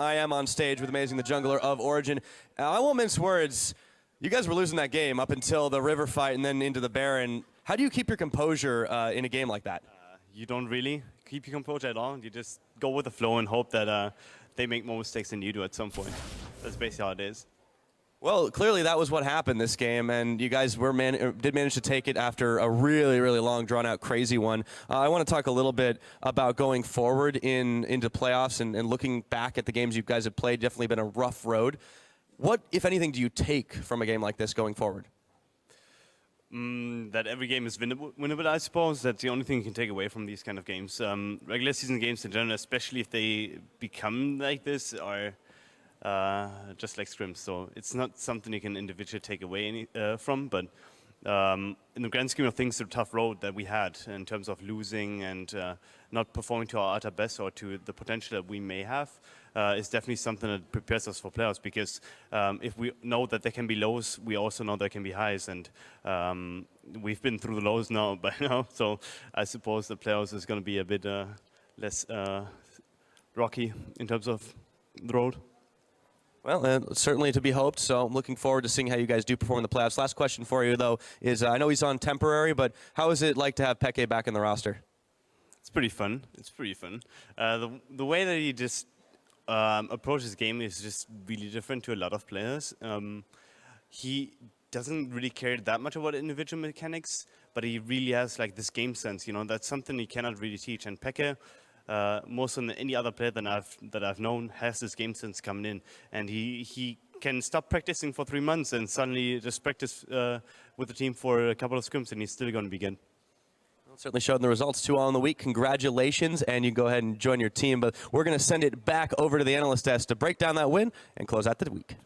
I am on stage with Amazing the Jungler of Origin. I won't mince words. You guys were losing that game up until the river fight and then into the Baron. How do you keep your composure in a game like that? You don't really keep your composure at all. You just go with the flow and hope that they make more mistakes than you do at some point. That's basically how it is. Well, clearly that was what happened this game, and you guys did manage to take it after a really, really long, drawn-out, crazy one. I want to talk a little bit about going forward into playoffs and looking back at the games you guys have played. Definitely been a rough road. What, if anything, do you take from a game like this going forward? That every game is winnable, I suppose. That's the only thing you can take away from these kind of games. Regular season games in general, especially if they become like this, are just like scrims. So it's not something you can individually take away from, but in the grand scheme of things, the tough road that we had in terms of losing and not performing to our utter best or to the potential that we may have is definitely something that prepares us for playoffs, because if we know that there can be lows, we also know there can be highs, and we've been through the lows now by now, so I suppose the playoffs is going to be a bit less rocky in terms of the road. Well, certainly to be hoped, so I'm looking forward to seeing how you guys do perform in the playoffs. Last question for you, though, is I know he's on temporary, but how is it like to have Peke back in the roster? It's pretty fun. It's pretty fun. The way that he just approaches the game is just really different to a lot of players. He doesn't really care that much about individual mechanics, but he really has like this game sense. You know, that's something he cannot really teach. And Peke, more so than any other player that I've known, has this game sense coming in, and he can stop practicing for 3 months and suddenly just practice with the team for a couple of scrims, and he's still going to begin. Well, certainly showed in the results 2-all in the week. Congratulations, and you can go ahead and join your team. But we're going to send it back over to the analyst desk to break down that win and close out the week.